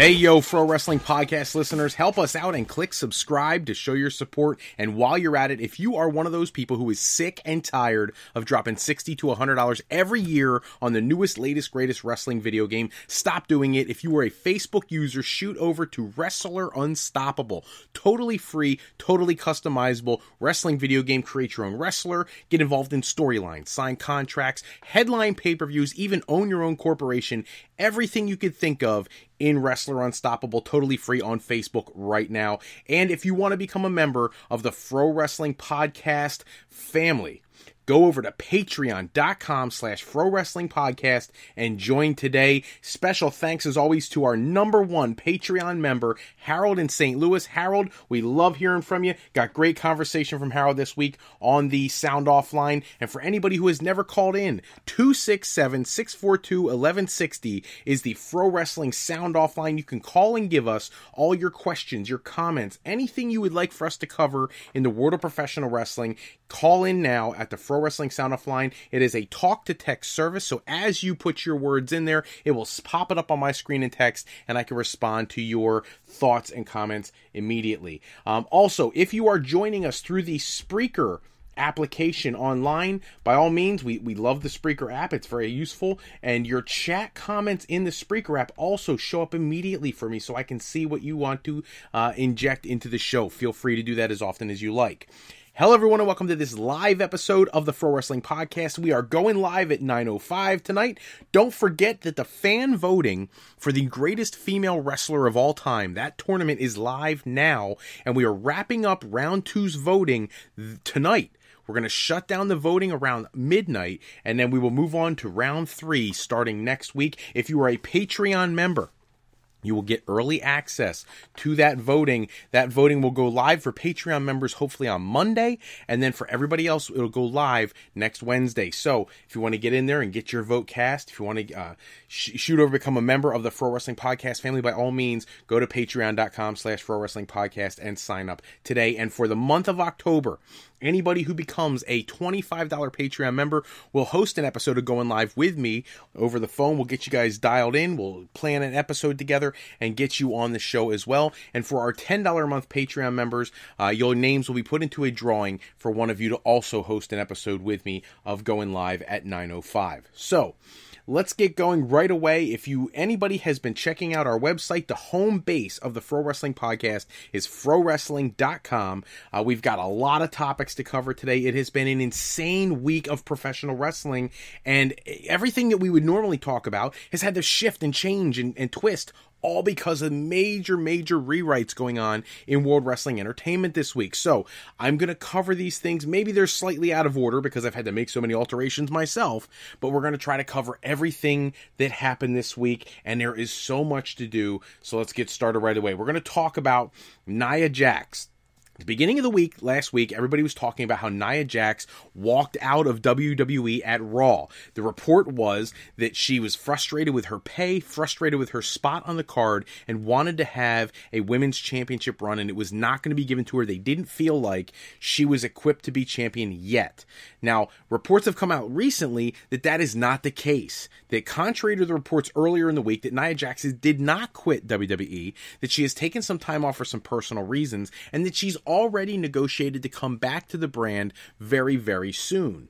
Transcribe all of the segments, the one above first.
Hey, yo, Pro Wrestling Podcast listeners, help us out and click subscribe to show your support. And while you're at it, if you are one of those people who is sick and tired of dropping $60 to $100 every year on the newest, latest, greatest wrestling video game, stop doing it. If you are a Facebook user, shoot over to Wrestler Unstoppable. Totally free, totally customizable wrestling video game. Create your own wrestler, get involved in storylines, sign contracts, headline pay-per-views, even own your own corporation. Everything you could think of in Wrestler Unstoppable, totally free on Facebook right now. And if you want to become a member of the Pro Wrestling Podcast family, go over to patreon.com/Pro Wrestling Podcast and join today. Special thanks as always to our #1 Patreon member, Harold in St. Louis. Harold, we love hearing from you. Got great conversation from Harold this week on the Sound Off line. And for anybody who has never called in, 267-642-1160 is the Pro Wrestling Sound Off line. You can call and give us all your questions, your comments, anything you would like for us to cover in the world of professional wrestling. Call in now at the Pro Wrestling Sound Off line. It is a talk-to-text service, so as you put your words in there, it will pop it up on my screen in text, and I can respond to your thoughts and comments immediately. Also, if you are joining us through the Spreaker application online, by all means, we love the Spreaker app. It's very useful, and your chat comments in the Spreaker app also show up immediately for me so I can see what you want to inject into the show. Feel free to do that as often as you like. Hello, everyone, and welcome to this live episode of the Pro Wrestling Podcast. We are going live at 9:05 tonight. Don't forget that the fan voting for the greatest female wrestler of all time, that tournament is live now, and we are wrapping up round 2's voting tonight. We're going to shut down the voting around midnight, and then we will move on to round 3 starting next week. If you are a Patreon member, you will get early access to that voting. That voting will go live for Patreon members hopefully on Monday, and then for everybody else, it'll go live next Wednesday. So if you want to get in there and get your vote cast, if you want to shoot over, become a member of the Pro Wrestling Podcast family, by all means, go to patreon.com/Pro Wrestling Podcast and sign up today. And for the month of October, anybody who becomes a $25 Patreon member will host an episode of Going Live with me over the phone. We'll get you guys dialed in. We'll plan an episode together and get you on the show as well. And for our $10 a month Patreon members, your names will be put into a drawing for one of you to also host an episode with me of Going Live at 9:05. So let's get going right away. If anybody has been checking out our website, the home base of the Pro Wrestling Podcast is frowrestling.com. We've got a lot of topics to cover today. It has been an insane week of professional wrestling, and everything that we would normally talk about has had to shift and change and twist, all because of major rewrites going on in World Wrestling Entertainment this week. So I'm going to cover these things. Maybe they're slightly out of order because I've had to make so many alterations myself, but we're going to try to cover everything that happened this week, and there is so much to do. So let's get started right away. We're going to talk about Nia Jax. At the beginning of the week, last week, everybody was talking about how Nia Jax walked out of WWE at Raw. The report was that she was frustrated with her pay, frustrated with her spot on the card, and wanted to have a women's championship run, and it was not going to be given to her. They didn't feel like she was equipped to be champion yet. Now, reports have come out recently that that is not the case. That contrary to the reports earlier in the week, that Nia Jax did not quit WWE, that she has taken some time off for some personal reasons, and that she's already negotiated to come back to the brand very soon.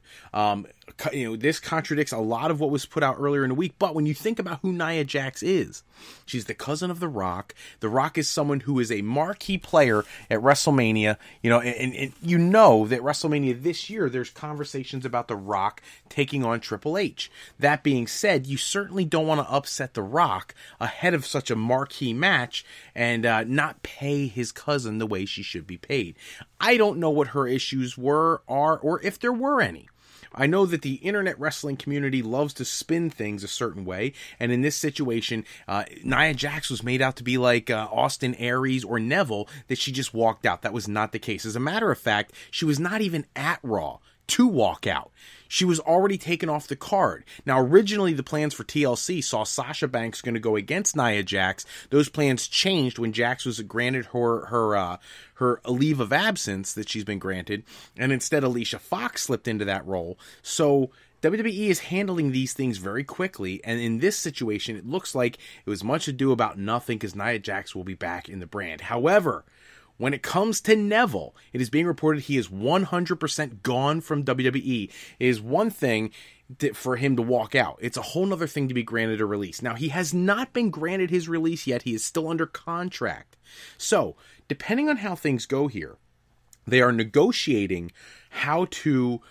This contradicts a lot of what was put out earlier in the week, but when you think about who Nia Jax is, she's the cousin of The Rock. The Rock is someone who is a marquee player at WrestleMania, and you know that WrestleMania this year, there's conversations about The Rock taking on Triple H. That being said, you certainly don't want to upset The Rock ahead of such a marquee match and not pay his cousin the way she should be paid. I don't know what her issues are, or if there were any. I know that the internet wrestling community loves to spin things a certain way, and in this situation, Nia Jax was made out to be like Austin Aries or Neville, that she just walked out. That was not the case. As a matter of fact, she was not even at Raw to walk out. She was already taken off the card. Now, originally, the plans for TLC saw Sasha Banks going to go against Nia Jax. Those plans changed when Jax was granted her leave of absence that she's been granted, and instead Alicia Fox slipped into that role. So WWE is handling these things very quickly, and in this situation, it looks like it was much ado about nothing because Nia Jax will be back in the brand. However, when it comes to Neville, it is being reported he is 100% gone from WWE. It is one thing for him to walk out. It's a whole other thing to be granted a release. Now, he has not been granted his release yet. He is still under contract. So, depending on how things go here, they are negotiating how to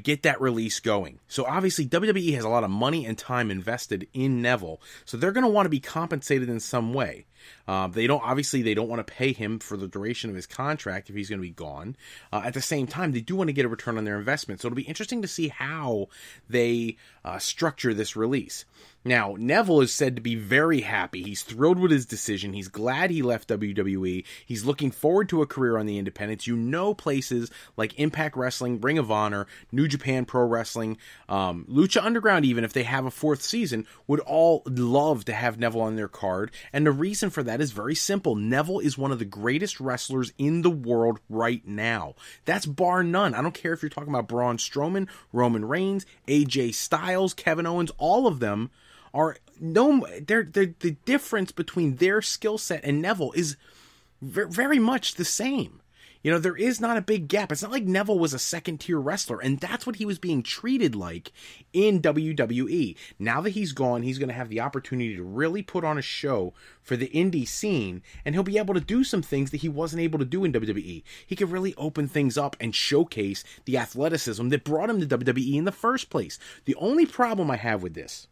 get that release going. So obviously WWE has a lot of money and time invested in Neville, so they're going to want to be compensated in some way. They don't want to pay him for the duration of his contract if he's going to be gone. At the same time, they do want to get a return on their investment. So it'll be interesting to see how they structure this release. Now, Neville is said to be very happy. He's thrilled with his decision. He's glad he left WWE. He's looking forward to a career on the independents. You know, places like Impact Wrestling, Ring of Honor, New Japan Pro Wrestling, Lucha Underground, even if they have a fourth season, would all love to have Neville on their card. And the reason for that is very simple. Neville is one of the greatest wrestlers in the world right now. That's bar none. I don't care if you're talking about Braun Strowman, Roman Reigns, AJ Styles, Kevin Owens, all of them are the difference between their skill set and Neville is very much the same. You know, there is not a big gap. It's not like Neville was a second-tier wrestler, and that's what he was being treated like in WWE. Now that he's gone, he's going to have the opportunity to really put on a show for the indie scene, and he'll be able to do some things that he wasn't able to do in WWE. He could really open things up and showcase the athleticism that brought him to WWE in the first place. The only problem I have with this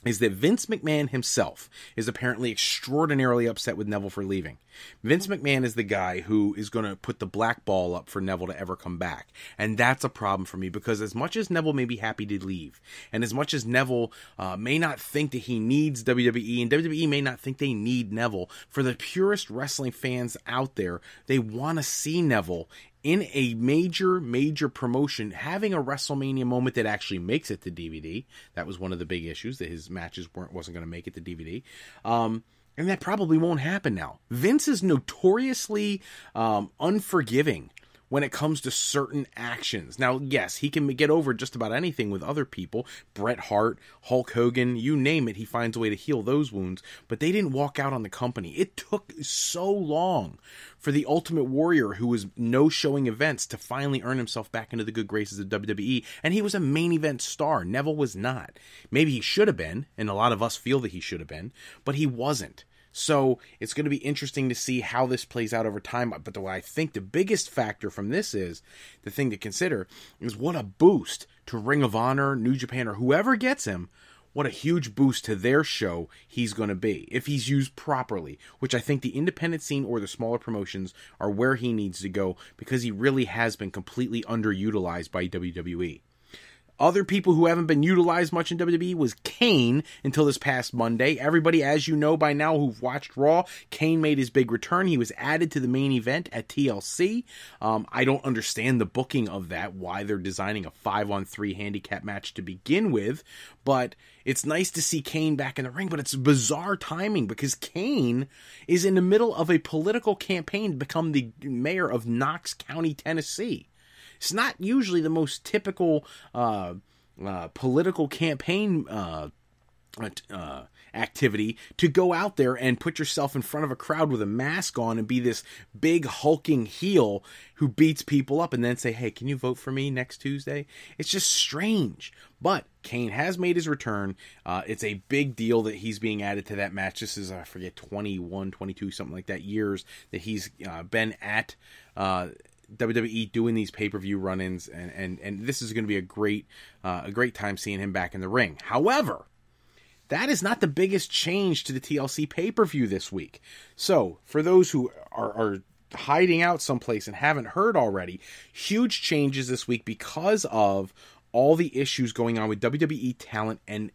is that Vince McMahon himself is apparently extraordinarily upset with Neville for leaving. Vince McMahon is the guy who is going to put the black ball up for Neville to ever come back. And that's a problem for me, because as much as Neville may be happy to leave, and as much as Neville may not think that he needs WWE, and WWE may not think they need Neville, for the purest wrestling fans out there, they want to see Neville in a major promotion, having a WrestleMania moment that actually makes it to DVD. That was one of the big issues, that his matches wasn't going to make it to DVD. And that probably won't happen now. Vince is notoriously unforgiving when it comes to certain actions. Now, yes, he can get over just about anything with other people. Bret Hart, Hulk Hogan, you name it, he finds a way to heal those wounds. But they didn't walk out on the company. It took so long for the Ultimate Warrior, who was no-showing events, to finally earn himself back into the good graces of WWE. And he was a main event star. Neville was not. Maybe he should have been, and a lot of us feel that he should have been, but he wasn't. So it's going to be interesting to see how this plays out over time. But what I think the biggest factor from this is, the thing to consider, is what a boost to Ring of Honor, New Japan, or whoever gets him. What a huge boost to their show he's going to be if he's used properly, which I think the independent scene or the smaller promotions are where he needs to go, because he really has been completely underutilized by WWE. Other people who haven't been utilized much in WWE was Kane until this past Monday. Everybody, as you know by now who've watched Raw, Kane made his big return. He was added to the main event at TLC. I don't understand the booking of that, why they're designing a 5-on-3 handicap match to begin with. But it's nice to see Kane back in the ring, but it's bizarre timing, because Kane is in the middle of a political campaign to become the mayor of Knox County, Tennessee. It's not usually the most typical political campaign activity to go out there and put yourself in front of a crowd with a mask on and be this big hulking heel who beats people up and then say, hey, can you vote for me next Tuesday? It's just strange. But Kane has made his return. It's a big deal that he's being added to that match. This is, I forget, 21, 22, something like that, years that he's been at WWE doing these pay-per-view run-ins, and this is going to be a great time seeing him back in the ring. However, that is not the biggest change to the TLC pay-per-view this week. So, for those who are hiding out someplace and haven't heard already, huge changes this week because of all the issues going on with WWE talent and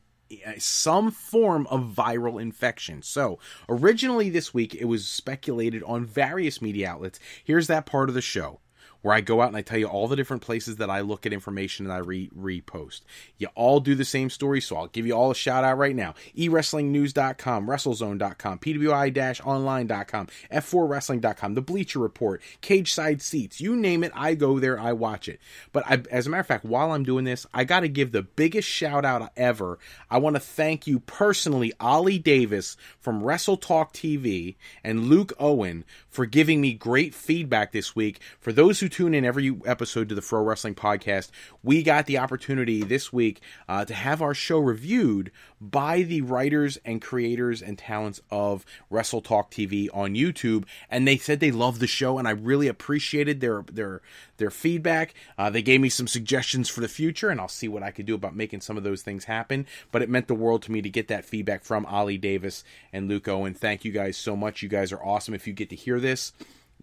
some form of viral infection. So, originally this week, it was speculated on various media outlets. Here's that part of the show. where I go out and I tell you all the different places that I look at information and I repost. You all do the same story, so I'll give you all a shout out right now. eWrestlingNews.com, WrestleZone.com, PWI-Online.com, F4Wrestling.com, The Bleacher Report, Cage Side Seats, you name it, I go there, I watch it. But as a matter of fact, while I'm doing this, I got to give the biggest shout out ever. I want to thank you personally, Ollie Davis from Wrestle Talk TV and Luke Owen for giving me great feedback this week. For those who tune in every episode to the Pro Wrestling Podcast, we got the opportunity this week to have our show reviewed by the writers and creators and talents of Wrestle Talk TV on YouTube, and they said they loved the show, and I really appreciated their feedback. They gave me some suggestions for the future, and I'll see what I could do about making some of those things happen, but it meant the world to me to get that feedback from Ollie Davis and Luke Owen. Thank you guys so much. You guys are awesome. If you get to hear this,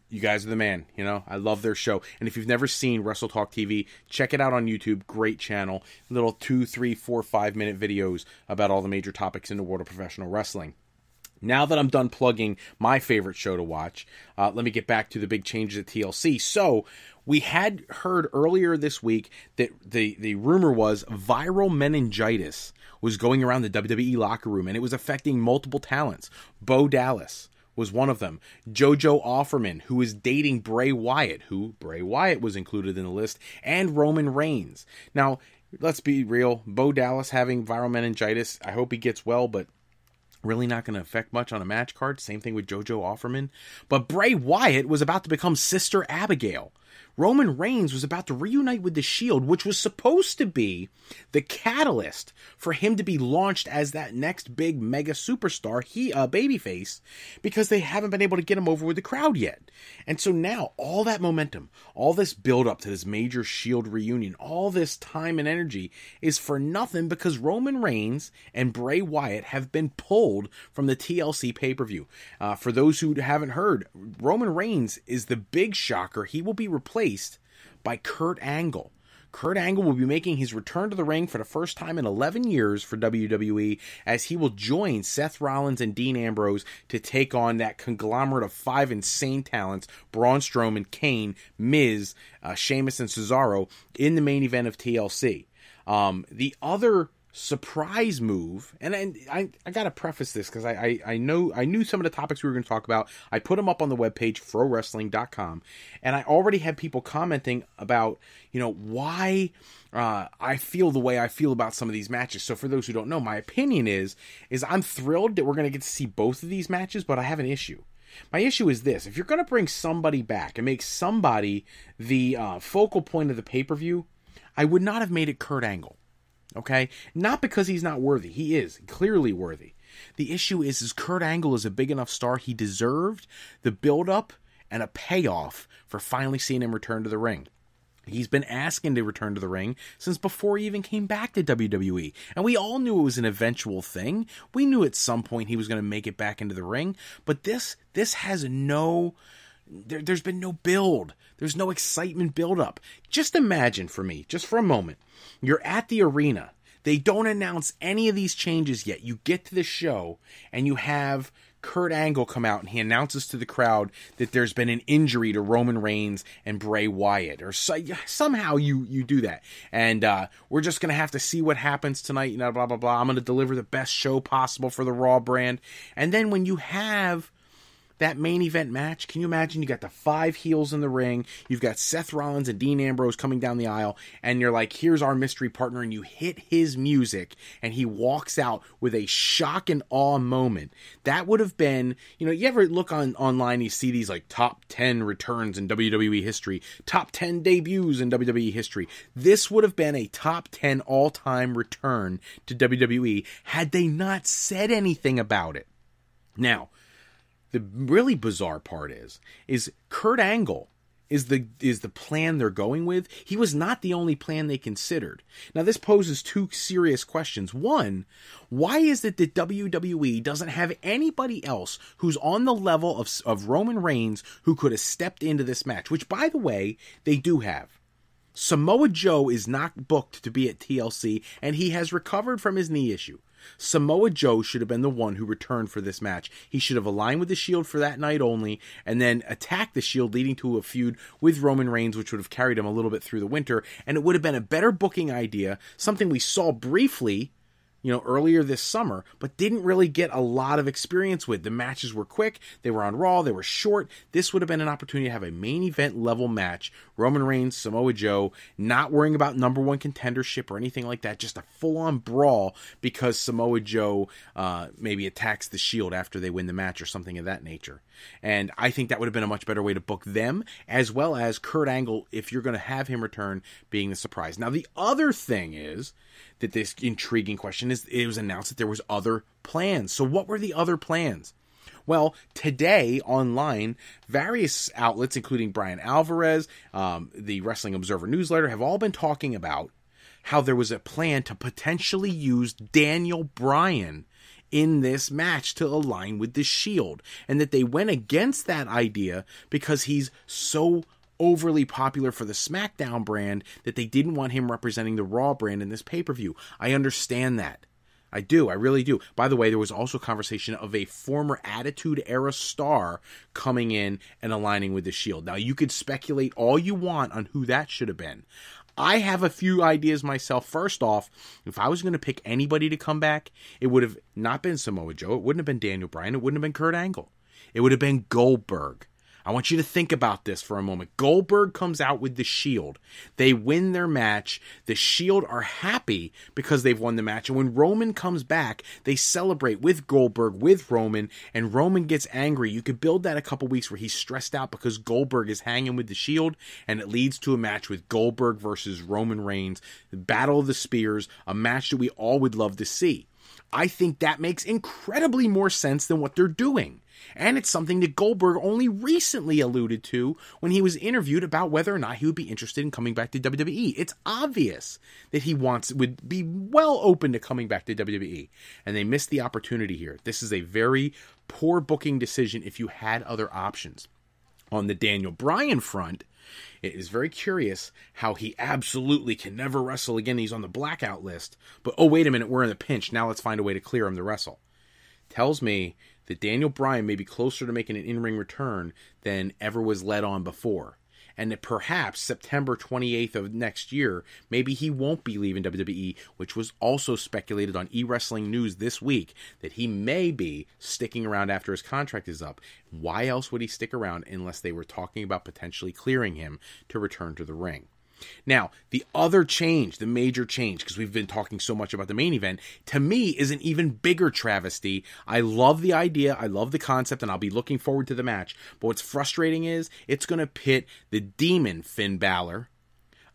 you guys are the man. You know, I love their show. And if you've never seen Wrestle Talk TV, check it out on YouTube. Great channel. Little 2, 3, 4, 5-minute videos about all the major topics in the world of professional wrestling. Now that I'm done plugging my favorite show to watch, let me get back to the big changes at TLC. So we had heard earlier this week that the rumor was viral meningitis was going around the WWE locker room, and it was affecting multiple talents. Bo Dallas was one of them. JoJo Offerman, who is dating Bray Wyatt, who Bray Wyatt was included in the list, and Roman Reigns. Now, let's be real. Bo Dallas having viral meningitis, I hope he gets well, but really not going to affect much on a match card. Same thing with JoJo Offerman. But Bray Wyatt was about to become Sister Abigail. Roman Reigns was about to reunite with the Shield, which was supposed to be the catalyst for him to be launched as that next big mega superstar, babyface, because they haven't been able to get him over with the crowd yet. And so now, all that momentum, all this build up to this major Shield reunion, all this time and energy is for nothing because Roman Reigns and Bray Wyatt have been pulled from the TLC pay-per-view. For those who haven't heard, Roman Reigns is the big shocker. He will be replaced by Kurt Angle. Kurt Angle will be making his return to the ring for the first time in 11 years for WWE, as he will join Seth Rollins and Dean Ambrose to take on that conglomerate of 5 insane talents, Braun Strowman, Kane, Miz, Sheamus, and Cesaro, in the main event of TLC. The other surprise move, and I gotta preface this because I knew some of the topics we were going to talk about. I put them up on the webpage frowrestling.com, and I already had people commenting about why I feel the way I feel about some of these matches. So for those who don't know, my opinion is I'm thrilled that we're going to get to see both of these matches, but I have an issue. My issue is this: if you're going to bring somebody back and make somebody the focal point of the pay-per-view, I would not have made it Kurt Angle. Okay? Not because he's not worthy. He is clearly worthy. The issue is Kurt Angle is a big enough star. He deserved the build-up and a payoff for finally seeing him return to the ring. He's been asking to return to the ring since before he even came back to WWE. And we all knew it was an eventual thing. We knew at some point he was going to make it back into the ring. But this has no... There's been no build. There's no excitement build up. Just imagine for me, just for a moment, you're at the arena. They don't announce any of these changes yet. You get to the show and you have Kurt Angle come out and he announces to the crowd that there's been an injury to Roman Reigns and Bray Wyatt, or somehow you do that. And we're just going to have to see what happens tonight, blah, blah, blah. I'm going to deliver the best show possible for the Raw brand. And then when you have that main event match, can you imagine? You got the 5 heels in the ring, you've got Seth Rollins and Dean Ambrose coming down the aisle, and you're like, here's our mystery partner, and you hit his music, and he walks out with a shock and awe moment. That would have been, you ever look online, you see these like top 10 returns in WWE history, top 10 debuts in WWE history. This would have been a top 10 all-time return to WWE had they not said anything about it. Now, the really bizarre part is Kurt Angle is the plan they're going with. He was not the only plan they considered. Now, this poses 2 serious questions. One, why is it that WWE doesn't have anybody else who's on the level of Roman Reigns who could have stepped into this match? Which, by the way, they do have. Samoa Joe is not booked to be at TLC, and he has recovered from his knee issue. Samoa Joe should have been the one who returned for this match. He should have aligned with the Shield for that night only, and then attacked the Shield, leading to a feud with Roman Reigns, which would have carried him a little bit through the winter, and it would have been a better booking idea, something we saw briefly, earlier this summer, but didn't really get a lot of experience with. The matches were quick, they were on Raw, they were short. This would have been an opportunity to have a main event level match. Roman Reigns, Samoa Joe, not worrying about number one contendership or anything like that, just a full-on brawl because Samoa Joe maybe attacks the Shield after they win the match or something of that nature. And I think that would have been a much better way to book them, as well as Kurt Angle, if you're going to have him return, being the surprise. Now, the other thing is that this intriguing question is, it was announced that there was other plans. So what were the other plans? Well, today online, various outlets, including Brian Alvarez, the Wrestling Observer newsletter, have all been talking about how there was a plan to potentially use Daniel Bryan in this match to align with the Shield, and that they went against that idea because he's so overly popular for the SmackDown brand that they didn't want him representing the Raw brand in this pay-per-view. I understand that. I do. I really do. By the way, there was also conversation of a former Attitude Era star coming in and aligning with the Shield. Now, you could speculate all you want on who that should have been. I have a few ideas myself. First off, if I was going to pick anybody to come back, it would have not been Samoa Joe. It wouldn't have been Daniel Bryan. It wouldn't have been Kurt Angle. It would have been Goldberg. I want you to think about this for a moment. Goldberg comes out with the Shield. They win their match. The Shield are happy because they've won the match. And when Roman comes back, they celebrate with Goldberg, with Roman, and Roman gets angry. You could build that a couple weeks where he's stressed out because Goldberg is hanging with the Shield, and it leads to a match with Goldberg versus Roman Reigns, the Battle of the Spears, a match that we all would love to see. I think that makes incredibly more sense than what they're doing. And it's something that Goldberg only recently alluded to when he was interviewed about whether or not he would be interested in coming back to WWE. It's obvious that he would be well open to coming back to WWE. And they missed the opportunity here. This is a very poor booking decision if you had other options. On the Daniel Bryan front, it is very curious how he absolutely can never wrestle again. He's on the blackout list. But, oh, wait a minute, we're in a pinch. Now let's find a way to clear him to wrestle. Tells me that Daniel Bryan may be closer to making an in-ring return than ever was led on before. And that perhaps September 28th of next year, maybe he won't be leaving WWE, which was also speculated on eWrestling News this week, that he may be sticking around after his contract is up. Why else would he stick around unless they were talking about potentially clearing him to return to the ring? Now, the other change, the major change, because we've been talking so much about the main event, to me is an even bigger travesty. I love the idea, I love the concept, and I'll be looking forward to the match. But what's frustrating is it's going to pit the demon Finn Balor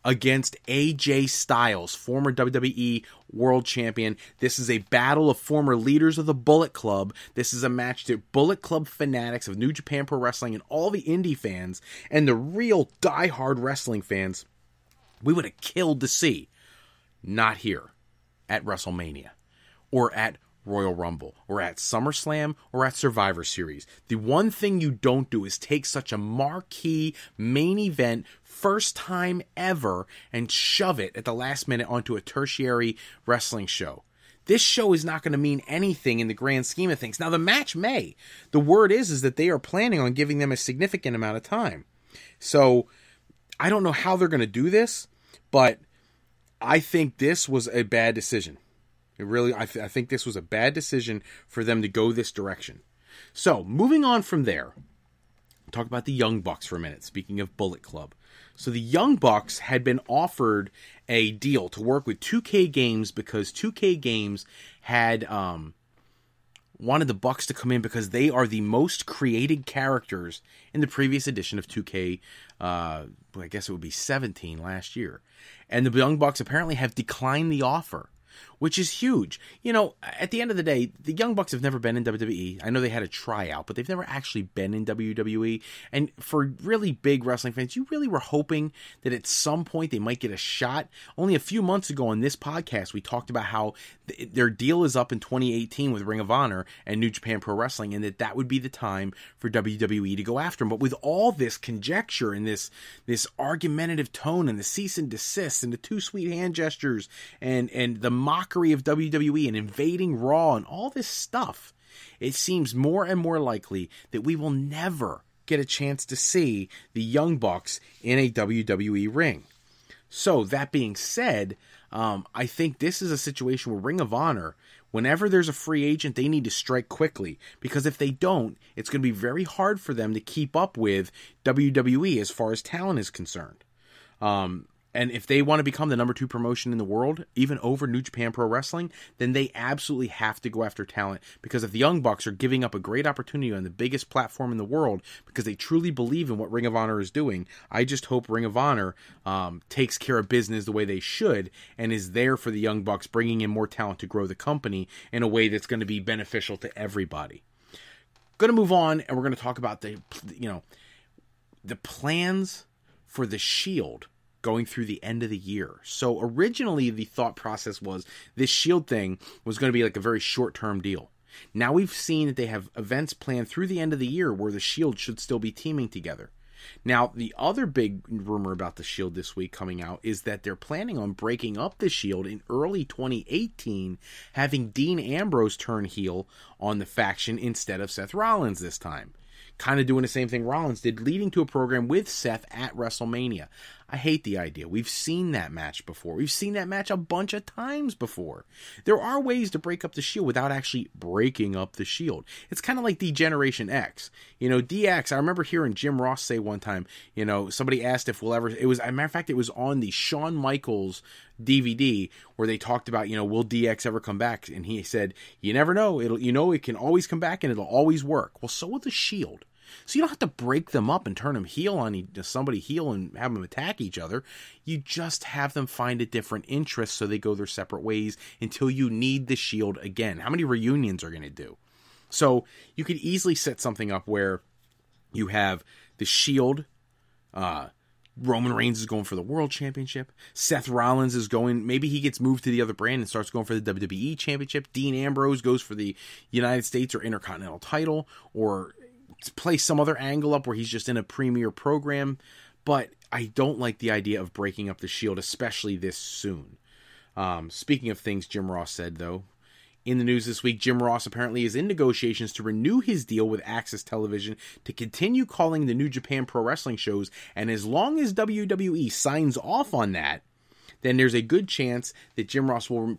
against AJ Styles, former WWE World Champion. This is a battle of former leaders of the Bullet Club. This is a match that Bullet Club fanatics of New Japan Pro Wrestling and all the indie fans and the real diehard wrestling fans, we would have killed to see. Not here at WrestleMania or at Royal Rumble or at SummerSlam or at Survivor Series. The one thing you don't do is take such a marquee main event, first time ever, and shove it at the last minute onto a tertiary wrestling show. This show is not going to mean anything in the grand scheme of things. Now, the match may. The word is that they are planning on giving them a significant amount of time. So, I don't know how they're going to do this, but I think this was a bad decision. I think this was a bad decision for them to go this direction. So, moving on from there, talk about the Young Bucks for a minute, speaking of Bullet Club. So, the Young Bucks had been offered a deal to work with 2K Games because 2K Games had wanted the Bucks to come in because they are the most created characters in the previous edition of 2K, I guess it would be 17 last year. And the Young Bucks apparently have declined the offer, which is huge. You know, at the end of the day, the Young Bucks have never been in WWE. I know they had a tryout, but they've never actually been in WWE. And for really big wrestling fans, you really were hoping that at some point they might get a shot. Only a few months ago on this podcast, we talked about how their deal is up in 2018 with Ring of Honor and New Japan Pro Wrestling, and that would be the time for WWE to go after them. But with all this conjecture and this argumentative tone and the cease and desist and the too sweet hand gestures and the mockery of WWE and invading Raw and all this stuff, it seems more and more likely that we will never get a chance to see the Young Bucks in a WWE ring. So that being said, I think this is a situation where Ring of Honor, whenever there's a free agent, they need to strike quickly. Because if they don't, it's going to be very hard for them to keep up with WWE as far as talent is concerned. And if they want to become the number 2 promotion in the world, even over New Japan Pro Wrestling, then they absolutely have to go after talent. Because if the Young Bucks are giving up a great opportunity on the biggest platform in the world because they truly believe in what Ring of Honor is doing, I just hope Ring of Honor takes care of business the way they should and is there for the Young Bucks, bringing in more talent to grow the company in a way that's going to be beneficial to everybody. Going to move on, and we're going to talk about the plans for the Shield going through the end of the year. So originally the thought process was this Shield thing was going to be like a very short-term deal. Now we've seen that they have events planned through the end of the year where the Shield should still be teaming together. Now, the other big rumor about the Shield this week coming out is that they're planning on breaking up the Shield in early 2018, having Dean Ambrose turn heel on the faction instead of Seth Rollins this time. Kind of doing the same thing Rollins did, leading to a program with Seth at WrestleMania. I hate the idea. We've seen that match before. We've seen that match a bunch of times before. There are ways to break up the Shield without actually breaking up the Shield. It's kind of like D-Generation X. DX, I remember hearing Jim Ross say one time, somebody asked if we'll ever, it was, as a matter of fact, it was on the Shawn Michaels DVD where they talked about, will DX ever come back? And he said, you never know. It can always come back and it'll always work. Well, so will the Shield. So you don't have to break them up and turn them heel on somebody heel and have them attack each other. You just have them find a different interest so they go their separate ways until you need the Shield again. How many reunions are going to do? So you could easily set something up where you have the Shield, Roman Reigns is going for the World Championship. Seth Rollins is going, maybe he gets moved to the other brand and starts going for the WWE Championship. Dean Ambrose goes for the United States or Intercontinental title, or play some other angle up where he's just in a premier program. But I don't like the idea of breaking up the Shield, especially this soon. Speaking of things Jim Ross said, though, in the news this week, Jim Ross apparently is in negotiations to renew his deal with Access Television to continue calling the New Japan Pro Wrestling shows, and as long as WWE signs off on that, then there's a good chance that Jim Ross will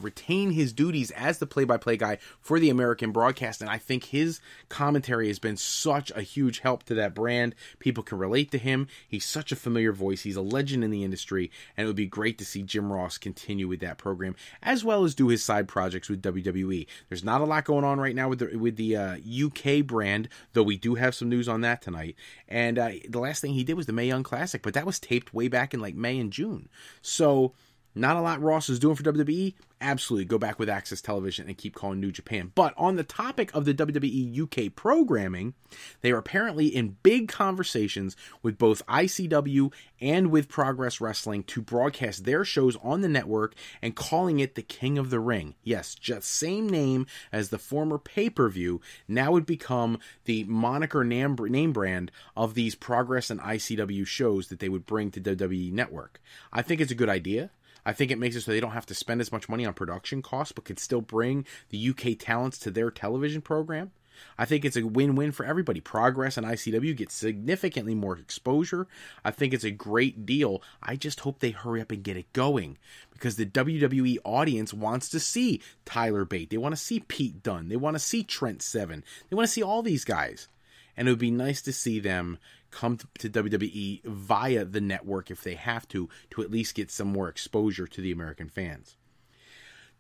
retain his duties as the play-by-play guy for the American broadcast, and I think his commentary has been such a huge help to that brand. People can relate to him. He's such a familiar voice. He's a legend in the industry, and it would be great to see Jim Ross continue with that program, as well as do his side projects with WWE. There's not a lot going on right now with the UK brand, though we do have some news on that tonight. And the last thing he did was the Mae Young Classic, but that was taped way back in like May and June. So, not a lot Ross is doing for WWE. Absolutely, go back with Access Television and keep calling New Japan. But on the topic of the WWE UK programming, they are apparently in big conversations with both ICW and with Progress Wrestling to broadcast their shows on the network and calling it the King of the Ring. Yes, just same name as the former pay-per-view. Now would become the moniker name brand of these Progress and ICW shows that they would bring to WWE Network. I think it's a good idea. I think it makes it so they don't have to spend as much money on production costs, but can still bring the UK talents to their television program. I think it's a win-win for everybody. Progress and ICW get significantly more exposure. I think it's a great deal. I just hope they hurry up and get it going, because the WWE audience wants to see Tyler Bate. They want to see Pete Dunne. They want to see Trent Seven. They want to see all these guys. And it would be nice to see them come to WWE via the network if they have to at least get some more exposure to the American fans.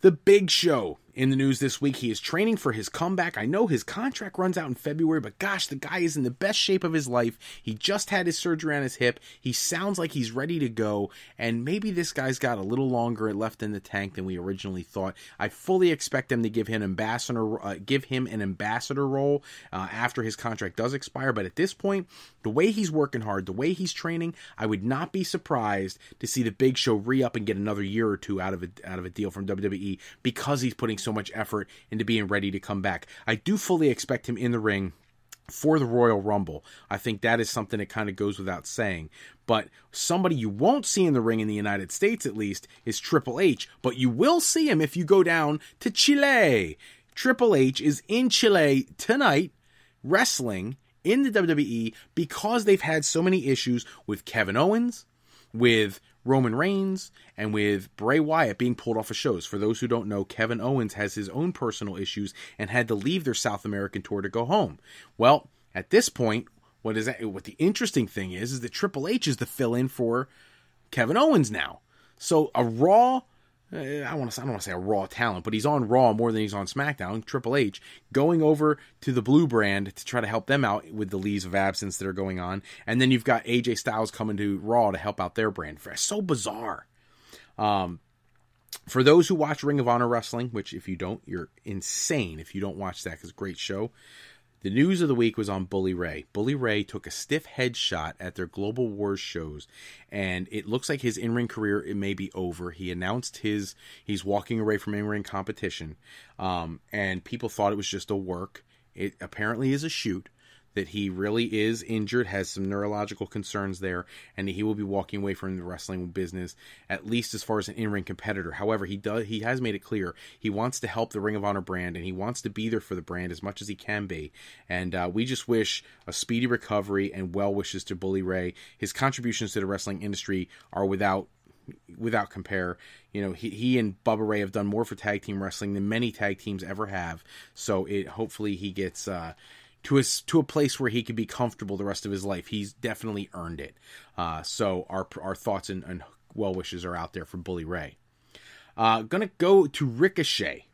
The Big Show In the news this week, he is training for his comeback. I know his contract runs out in February, but gosh, the guy is in the best shape of his life. He just had his surgery on his hip. He sounds like he's ready to go, and maybe this guy's got a little longer left in the tank than we originally thought. I fully expect them to give him an ambassador role after his contract does expire, but at this point, the way he's working hard, the way he's training, I would not be surprised to see the Big Show re-up and get another year or two out of a deal from WWE because he's putting so much effort into being ready to come back. I do fully expect him in the ring for the Royal Rumble. I think that is something that kind of goes without saying. But somebody you won't see in the ring in the United States, at least, is Triple H. But you will see him if you go down to Chile. Triple H is in Chile tonight, wrestling in the WWE because they've had so many issues with Kevin Owens, with Roman Reigns, and with Bray Wyatt being pulled off of shows. For those who don't know, Kevin Owens has his own personal issues and had to leave their South American tour to go home. Well, at this point, what the interesting thing is that Triple H is the fill-in for Kevin Owens now. So a Raw, I don't want to say a Raw talent, but he's on Raw more than he's on SmackDown. Triple H going over to the Blue brand to try to help them out with the leaves of absence that are going on. And then you've got AJ Styles coming to Raw to help out their brand. So bizarre. For those who watch Ring of Honor Wrestling, which if you don't, you're insane if you don't watch that because it's a great show. The news of the week was on Bully Ray. Bully Ray took a stiff headshot at their Global Wars shows, and it looks like his in-ring career it may be over. He announced he's walking away from in-ring competition, and people thought it was just a work. It apparently is a shoot, that he really is injured, has some neurological concerns there, and he will be walking away from the wrestling business, at least as far as an in-ring competitor. However, he has made it clear he wants to help the Ring of Honor brand, and he wants to be there for the brand as much as he can be. And we just wish a speedy recovery and well wishes to Bully Ray. His contributions to the wrestling industry are without compare. You know, he and Bubba Ray have done more for tag team wrestling than many tag teams ever have. So hopefully he gets to a place where he can be comfortable the rest of his life. He's definitely earned it. So our thoughts and well wishes are out there for Bully Ray. Gonna go to Ricochet.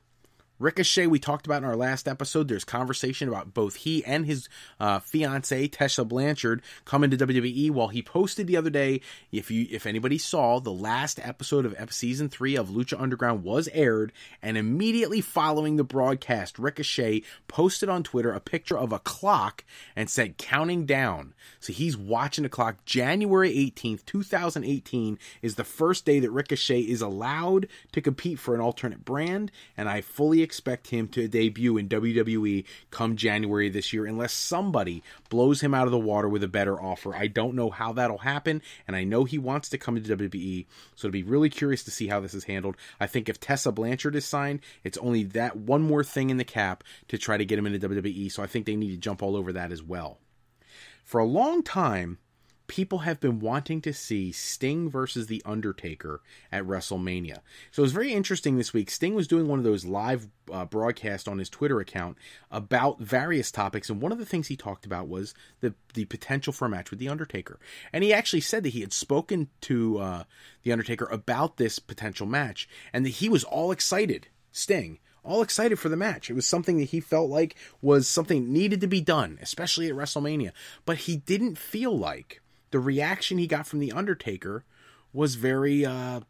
Ricochet, we talked about in our last episode. There's conversation about both he and his fiancée, Tessa Blanchard, coming to WWE. Well, he posted the other day, if anybody saw, the last episode of Season 3 of Lucha Underground was aired, and immediately following the broadcast, Ricochet posted on Twitter a picture of a clock and said, counting down. So he's watching the clock. January 18th, 2018 is the first day that Ricochet is allowed to compete for an alternate brand, and I fully expect him to debut in WWE come January this year unless somebody blows him out of the water with a better offer. I don't know how that'll happen, and I know he wants to come to WWE, so it'll be really curious to see how this is handled. I think if Tessa Blanchard is signed, it's only that one more thing in the cap to try to get him into WWE, so I think they need to jump all over that as well. For a long time, people have been wanting to see Sting versus The Undertaker at WrestleMania. So it was very interesting this week. Sting was doing one of those live broadcasts on his Twitter account about various topics, and one of the things he talked about was the potential for a match with The Undertaker. And he actually said that he had spoken to The Undertaker about this potential match, and that he was all excited, Sting, all excited for the match. It was something that he felt like was something needed to be done, especially at WrestleMania. But he didn't feel like the reaction he got from The Undertaker was very, how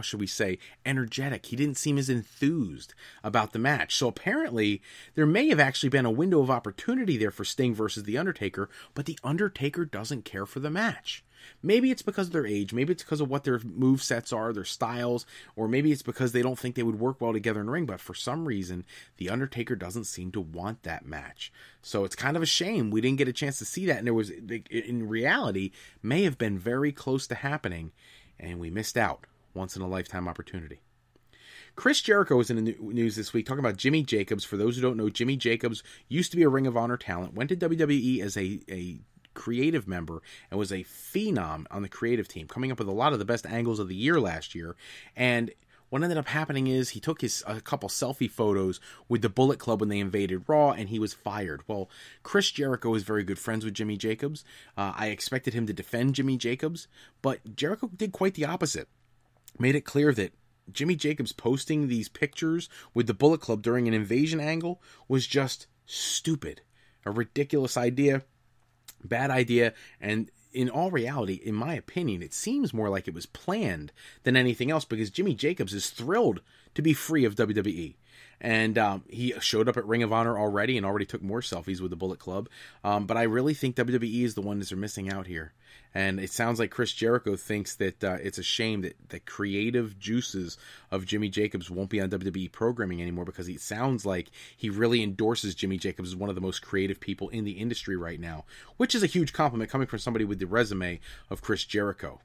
should we say, energetic. He didn't seem as enthused about the match. So apparently, there may have actually been a window of opportunity there for Sting versus The Undertaker, but The Undertaker doesn't care for the match. Maybe it's because of their age, maybe it's because of what their movesets are, their styles, or maybe it's because they don't think they would work well together in the ring, but for some reason, The Undertaker doesn't seem to want that match. So it's kind of a shame we didn't get a chance to see that, and there was, in reality, may have been very close to happening, and we missed out. Once in a lifetime opportunity. Chris Jericho was in the news this week talking about Jimmy Jacobs. For those who don't know, Jimmy Jacobs used to be a Ring of Honor talent, went to WWE as a creative member, and was a phenom on the creative team, coming up with a lot of the best angles of the year last year. And what ended up happening is he took a couple selfie photos with the Bullet Club when they invaded Raw, and he was fired. Well, Chris Jericho is very good friends with Jimmy Jacobs. I expected him to defend Jimmy Jacobs, but Jericho did quite the opposite. Made it clear that Jimmy Jacobs posting these pictures with the Bullet Club during an invasion angle was just stupid. A ridiculous idea, bad idea, and in all reality, in my opinion, it seems more like it was planned than anything else, because Jimmy Jacobs is thrilled to be free of WWE. And he showed up at Ring of Honor already and already took more selfies with the Bullet Club. But I really think WWE is the one that are missing out here. And it sounds like Chris Jericho thinks that it's a shame that the creative juices of Jimmy Jacobs won't be on WWE programming anymore, because it sounds like he really endorses Jimmy Jacobs as one of the most creative people in the industry right now, which is a huge compliment coming from somebody with the resume of Chris Jericho.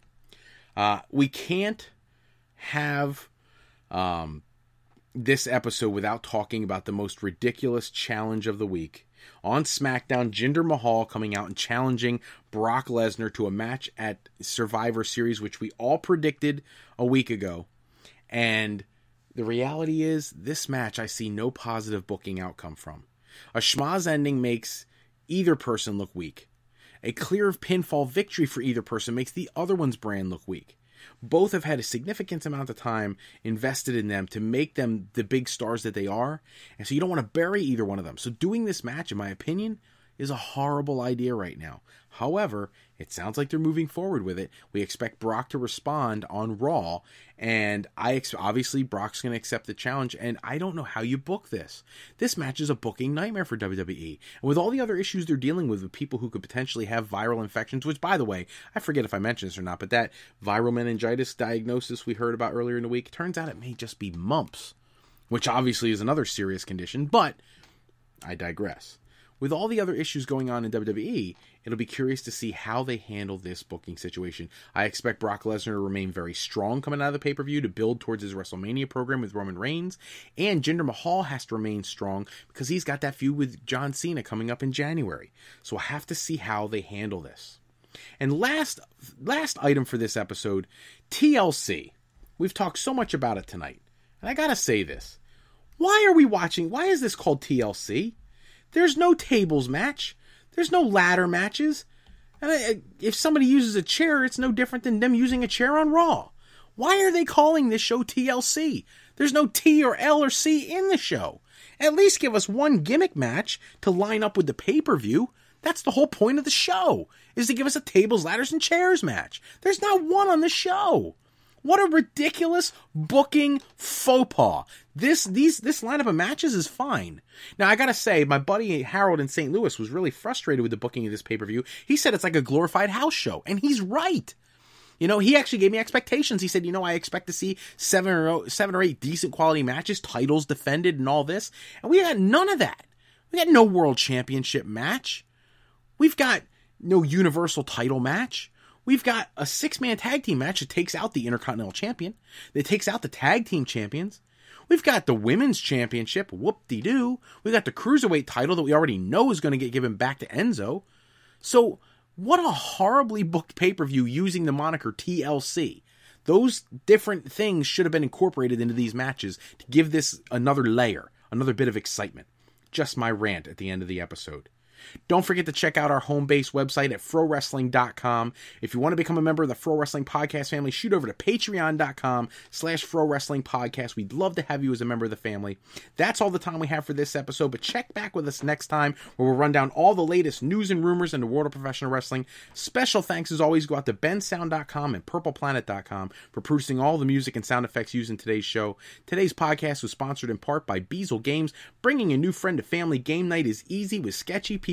We can't have this episode without talking about the most ridiculous challenge of the week. On SmackDown, Jinder Mahal coming out and challenging Brock Lesnar to a match at Survivor Series, which we all predicted a week ago. And the reality is, this match I see no positive booking outcome from. A schmozz ending makes either person look weak. A clear pinfall victory for either person makes the other one's brand look weak. Both have had a significant amount of time invested in them to make them the big stars that they are, and so you don't want to bury either one of them. So doing this match, in my opinion, is a horrible idea right now. However, it sounds like they're moving forward with it. We expect Brock to respond on Raw, and obviously Brock's going to accept the challenge, and I don't know how you book this. This match is a booking nightmare for WWE. And with all the other issues they're dealing with people who could potentially have viral infections, which, by the way, I forget if I mentioned this or not, but that viral meningitis diagnosis we heard about earlier in the week, turns out it may just be mumps, which obviously is another serious condition, but I digress. With all the other issues going on in WWE, it'll be curious to see how they handle this booking situation. I expect Brock Lesnar to remain very strong coming out of the pay-per-view to build towards his WrestleMania program with Roman Reigns, and Jinder Mahal has to remain strong because he's got that feud with John Cena coming up in January. So we'll have to see how they handle this. And last item for this episode, TLC. We've talked so much about it tonight, and I gotta say this. Why is this called TLC? There's no tables match. There's no ladder matches. And if somebody uses a chair, it's no different than them using a chair on Raw. Why are they calling this show TLC? There's no T or L or C in the show. At least give us one gimmick match to line up with the pay-per-view. That's the whole point of the show, is to give us a tables, ladders, and chairs match. There's not one on the show. What a ridiculous booking faux pas. This lineup of matches is fine. Now, I gotta say, my buddy Harold in St. Louis was really frustrated with the booking of this pay-per-view. He said it's like a glorified house show, and he's right. He actually gave me expectations. He said, I expect to see seven or eight decent quality matches, titles defended, and all this. And we got none of that. We got no world championship match. We've got no universal title match. We've got a 6-man tag team match that takes out the Intercontinental Champion, that takes out the tag team champions. We've got the Women's Championship, whoop-de-doo. We've got the Cruiserweight title that we already know is going to get given back to Enzo. So, what a horribly booked pay-per-view using the moniker TLC. Those different things should have been incorporated into these matches to give this another layer, another bit of excitement. Just my rant at the end of the episode. Don't forget to check out our home base website at frowrestling.com. If you want to become a member of the Fro Wrestling Podcast family, shoot over to patreon.com/frowrestlingpodcast. We'd love to have you as a member of the family. That's all the time we have for this episode, but check back with us next time where we'll run down all the latest news and rumors in the world of professional wrestling. Special thanks as always go out to bensound.com and purpleplanet.com for producing all the music and sound effects used in today's show. Today's podcast was sponsored in part by Beazle Games. Bringing a new friend to family game night is easy with sketchy people.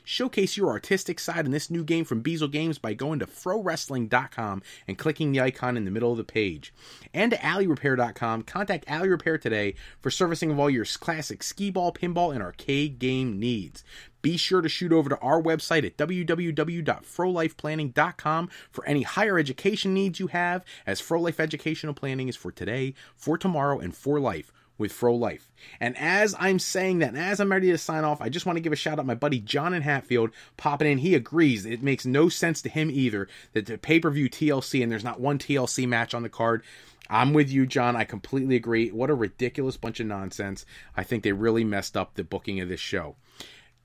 Showcase your artistic side in this new game from Beazle Games by going to frowrestling.com and clicking the icon in the middle of the page. And to alleyrepair.com. Contact Alley Repair today for servicing of all your classic skee-ball, pinball, and arcade game needs. Be sure to shoot over to our website at www.frolifeplanning.com for any higher education needs you have, as Fro-Life Educational Planning is for today, for tomorrow, and for life with Fro-Life. And as I'm saying that, and as I'm ready to sign off, I just want to give a shout out to my buddy John in Hatfield popping in. He agrees. It makes no sense to him either that the pay-per-view TLC and there's not one TLC match on the card. I'm with you, John. I completely agree. What a ridiculous bunch of nonsense. I think they really messed up the booking of this show.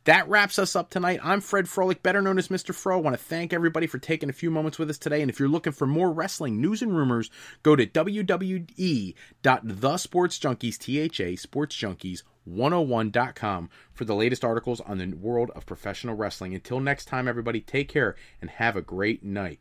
That wraps us up tonight. I'm Fred Froelich, better known as Mr. Fro. I want to thank everybody for taking a few moments with us today. And if you're looking for more wrestling news and rumors, go to www.thesportsjunkies, sportsjunkies101.com for the latest articles on the world of professional wrestling. Until next time, everybody, take care and have a great night.